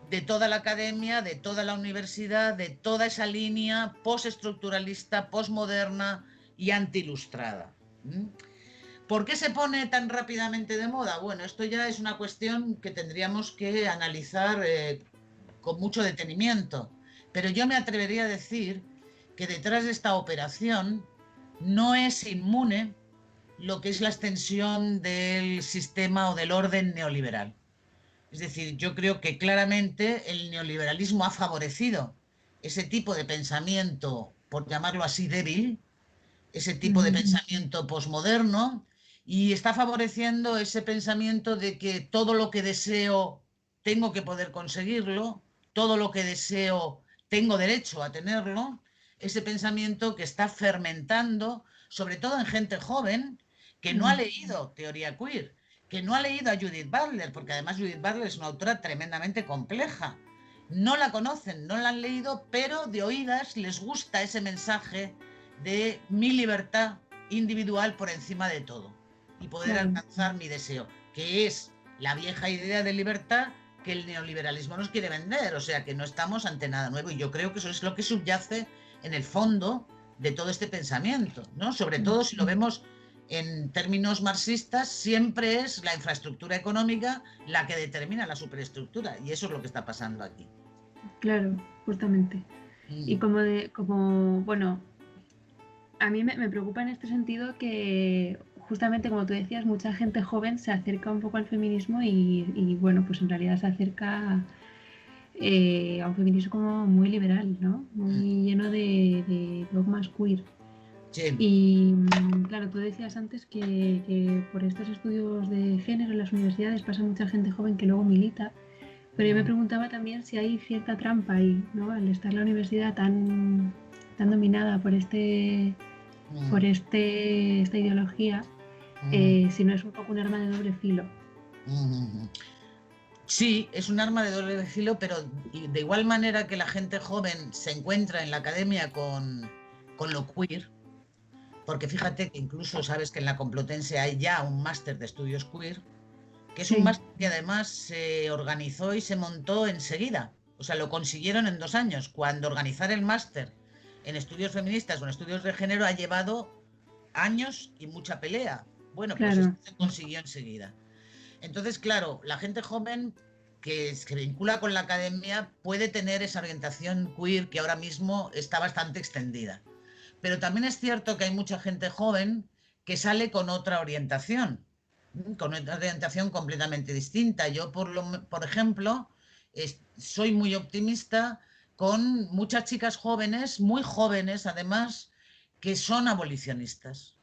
de toda la academia, de toda la universidad, de toda esa línea postestructuralista, posmoderna y antiilustrada. ¿Por qué se pone tan rápidamente de moda? Bueno, esto ya es una cuestión que tendríamos que analizar con mucho detenimiento, pero yo me atrevería a decir que detrás de esta operación no es inmune lo que es la extensión del sistema o del orden neoliberal. Es decir, yo creo que claramente el neoliberalismo ha favorecido ese tipo de pensamiento, por llamarlo así, débil, ese tipo de pensamiento posmoderno, y está favoreciendo ese pensamiento de que todo lo que deseo tengo que poder conseguirlo, todo lo que deseo tengo derecho a tenerlo, ese pensamiento que está fermentando, sobre todo en gente joven, que no ha leído teoría queer, que no ha leído a Judith Butler, porque además Judith Butler es una autora tremendamente compleja. No la conocen, no la han leído, pero de oídas les gusta ese mensaje de mi libertad individual por encima de todo y poder alcanzar mi deseo, que es la vieja idea de libertad que el neoliberalismo nos quiere vender, o sea que no estamos ante nada nuevo, y yo creo que eso es lo que subyace en el fondo de todo este pensamiento, ¿no? Sobre todo si lo vemos en términos marxistas, siempre es la infraestructura económica la que determina la superestructura, y eso es lo que está pasando aquí. Claro, justamente. Y bueno, a mí me preocupa en este sentido que justamente, como tú decías, mucha gente joven se acerca un poco al feminismo y bueno, pues en realidad se acerca a un feminismo como muy liberal, ¿no? Muy lleno de dogmas queer. Sí. Y claro, tú decías antes que por estos estudios de género en las universidades pasa mucha gente joven que luego milita, pero yo me preguntaba también si hay cierta trampa ahí, ¿no? Al estar la universidad tan dominada por esta ideología, si no es un poco un arma de doble filo. Sí, es un arma de doble filo, pero de igual manera que la gente joven se encuentra en la academia con lo queer, porque fíjate que incluso sabes que en la Complutense hay ya un máster de estudios queer, que es un máster que además se organizó y se montó enseguida. O sea, lo consiguieron en 2 años, cuando organizar el máster en estudios feministas o en estudios de género ha llevado años y mucha pelea. Bueno, pues esto se consiguió enseguida. Entonces, claro, la gente joven que se vincula con la academia puede tener esa orientación queer que ahora mismo está bastante extendida. Pero también es cierto que hay mucha gente joven que sale con otra orientación completamente distinta. Yo, por ejemplo, soy muy optimista con muchas chicas jóvenes, muy jóvenes además, que son abolicionistas,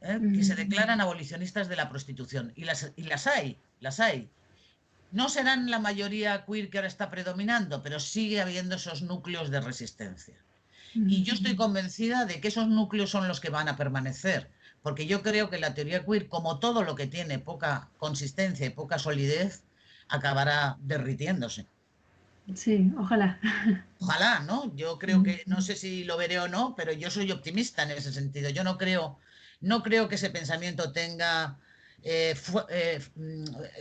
que se declaran abolicionistas de la prostitución. Y las hay. No serán la mayoría queer que ahora está predominando, pero sigue habiendo esos núcleos de resistencia. Y yo estoy convencida de que esos núcleos son los que van a permanecer, porque yo creo que la teoría queer, como todo lo que tiene poca consistencia y poca solidez, acabará derritiéndose. Sí, ojalá. Ojalá, ¿no? Yo creo que, no sé si lo veré o no, pero yo soy optimista en ese sentido. Yo no creo que ese pensamiento tenga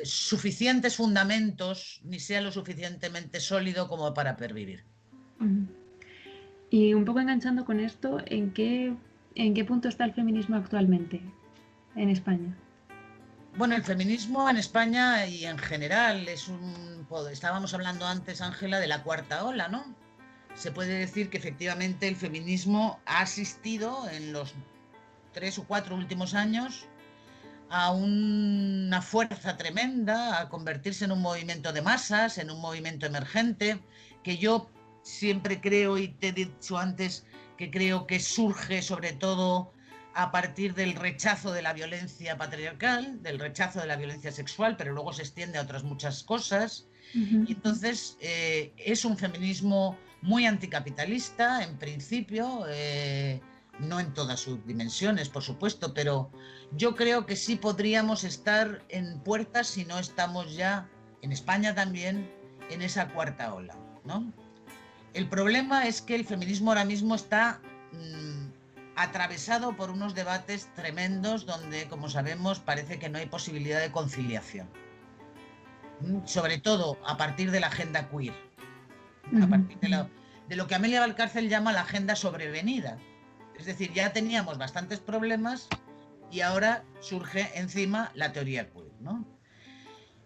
suficientes fundamentos ni sea lo suficientemente sólido como para pervivir. Y un poco enganchando con esto, ¿en qué punto está el feminismo actualmente en España? Bueno, el feminismo en España y en general estábamos hablando antes, Ángela, de la cuarta ola, ¿no? Se puede decir que efectivamente el feminismo ha asistido en los 3 o 4 últimos años a una fuerza tremenda, a convertirse en un movimiento de masas, en un movimiento emergente, que yo siempre creo, y te he dicho antes, que creo que surge sobre todo a partir del rechazo de la violencia patriarcal, del rechazo de la violencia sexual, pero luego se extiende a otras muchas cosas. Y entonces es un feminismo muy anticapitalista, en principio, no en todas sus dimensiones, por supuesto, pero yo creo que sí podríamos estar en puertas, si no estamos ya, en España también, en esa cuarta ola, ¿no? El problema es que el feminismo ahora mismo está atravesado por unos debates tremendos donde, como sabemos, parece que no hay posibilidad de conciliación. Sobre todo a partir de la agenda queer, a partir de lo que Amelia Valcárcel llama la agenda sobrevenida. Es decir, ya teníamos bastantes problemas y ahora surge encima la teoría queer, ¿no?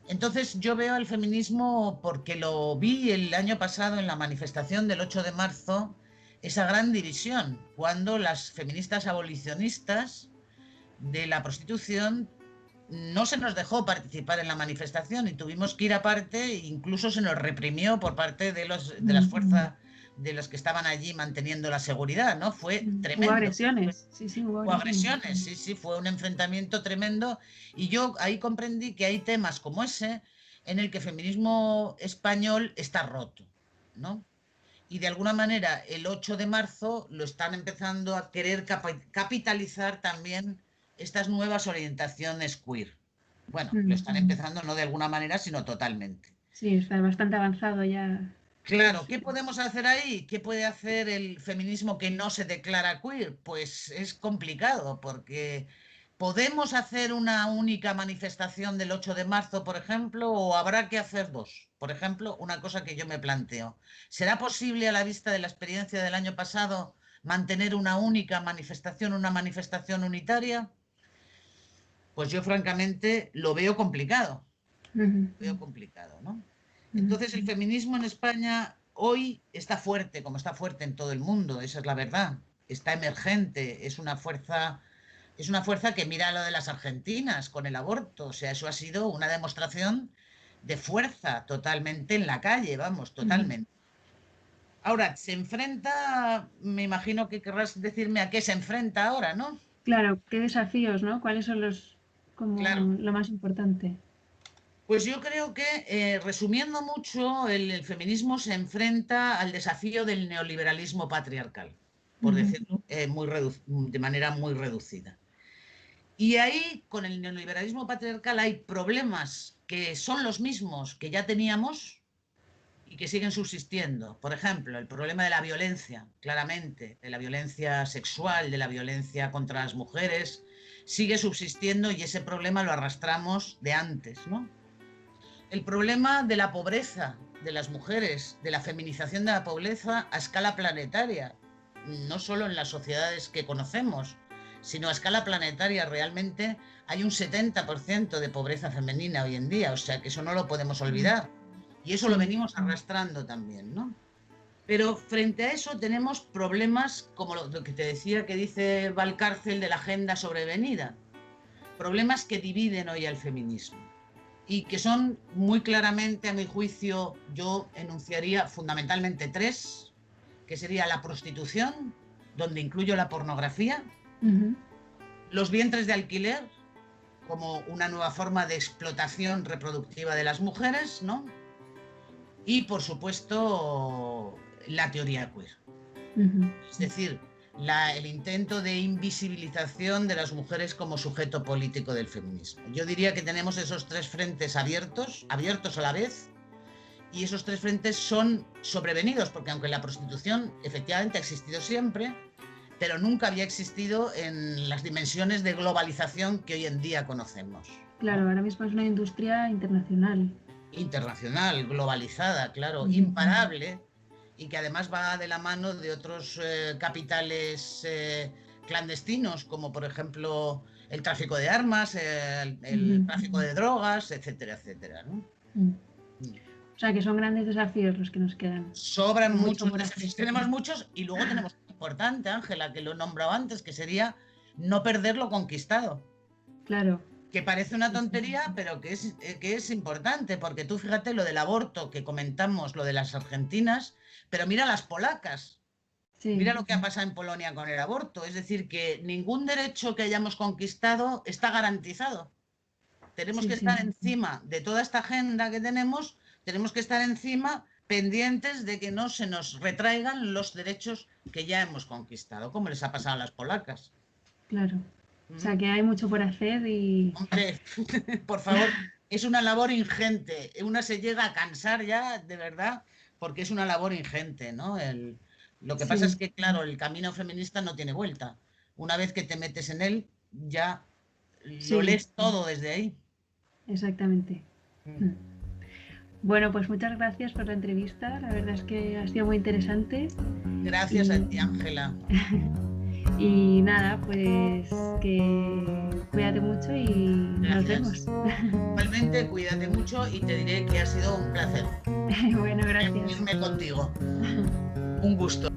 Entonces yo veo al feminismo, porque lo vi el año pasado en la manifestación del 8 de marzo, esa gran división, cuando las feministas abolicionistas de la prostitución no se nos dejó participar en la manifestación y tuvimos que ir aparte, e incluso se nos reprimió por parte de las fuerzas de los que estaban allí manteniendo la seguridad, ¿no? Fue tremendo. Hubo agresiones, Hubo agresiones, sí, fue un enfrentamiento tremendo, y yo ahí comprendí que hay temas como ese en el que el feminismo español está roto, ¿no? Y de alguna manera el 8 de marzo lo están empezando a querer capitalizar también estas nuevas orientaciones queer. Bueno, lo están empezando no de alguna manera, sino totalmente. Sí, está bastante avanzado ya. Claro, ¿qué podemos hacer ahí? ¿Qué puede hacer el feminismo que no se declara queer? Pues es complicado, porque ¿podemos hacer una única manifestación del 8 de marzo, por ejemplo, o habrá que hacer dos? Por ejemplo, una cosa que yo me planteo. ¿Será posible, a la vista de la experiencia del año pasado, mantener una única manifestación, una manifestación unitaria? Pues yo francamente lo veo complicado. Veo complicado, ¿no? Entonces el feminismo en España hoy está fuerte, como está fuerte en todo el mundo, esa es la verdad. Está emergente, es una fuerza que mira lo de las argentinas con el aborto. O sea, eso ha sido una demostración de fuerza totalmente en la calle, vamos, totalmente. Ahora, se enfrenta, me imagino que querrás decirme a qué se enfrenta ahora, ¿no? Claro, qué desafíos, ¿no? ¿Cuáles son lo más importante? Pues yo creo que, resumiendo mucho, el feminismo se enfrenta al desafío del neoliberalismo patriarcal, por decirlo de manera muy reducida. Y ahí, con el neoliberalismo patriarcal, hay problemas que son los mismos que ya teníamos y que siguen subsistiendo. Por ejemplo, el problema de la violencia, claramente, de la violencia sexual, de la violencia contra las mujeres, sigue subsistiendo, y ese problema lo arrastramos de antes, ¿no? El problema de la pobreza de las mujeres, de la feminización de la pobreza a escala planetaria, no solo en las sociedades que conocemos, sino a escala planetaria. Realmente hay un 70% de pobreza femenina hoy en día, o sea que eso no lo podemos olvidar. Y eso lo venimos arrastrando también, ¿no? Pero frente a eso tenemos problemas como lo que te decía que dice Valcárcel de la agenda sobrevenida. Problemas que dividen hoy al feminismo y que son muy claramente, a mi juicio, yo enunciaría fundamentalmente tres, que sería la prostitución, donde incluyo la pornografía, los vientres de alquiler, como una nueva forma de explotación reproductiva de las mujeres, ¿no? Y, por supuesto, la teoría queer. Es decir, el intento de invisibilización de las mujeres como sujeto político del feminismo. Yo diría que tenemos esos tres frentes abiertos a la vez, y esos tres frentes son sobrevenidos, porque aunque la prostitución efectivamente ha existido siempre, pero nunca había existido en las dimensiones de globalización que hoy en día conocemos. Claro, ahora mismo es una industria internacional. Internacional, globalizada, claro, imparable, y que además va de la mano de otros capitales clandestinos, como por ejemplo el tráfico de armas, el tráfico de drogas, etcétera, etcétera, ¿no? O sea que son grandes desafíos los que nos quedan. Sobran muchos desafíos, tenemos muchos, y luego tenemos algo importante, Ángela, que lo he nombrado antes, que sería no perder lo conquistado. Claro. Que parece una tontería, pero que es importante, porque tú fíjate lo del aborto que comentamos, lo de las argentinas, pero mira las polacas, mira lo que ha pasado en Polonia con el aborto. Es decir, que ningún derecho que hayamos conquistado está garantizado. Tenemos que estar encima de toda esta agenda que tenemos, tenemos que estar encima, pendientes de que no se nos retraigan los derechos que ya hemos conquistado, como les ha pasado a las polacas. Claro. O sea que hay mucho por hacer y... Hombre, por favor, es una labor ingente. Una se llega a cansar ya, de verdad, porque es una labor ingente, ¿no? Lo que pasa es que, claro, el camino feminista no tiene vuelta. Una vez que te metes en él, ya lo lees todo desde ahí. Exactamente. Bueno, pues muchas gracias por la entrevista. La verdad es que ha sido muy interesante. Gracias a ti, Ángela. Y nada, pues que cuídate mucho y nos Gracias. vemos. Igualmente, cuídate mucho y te diré que ha sido un placer Bueno, gracias. reunirme contigo. Un gusto.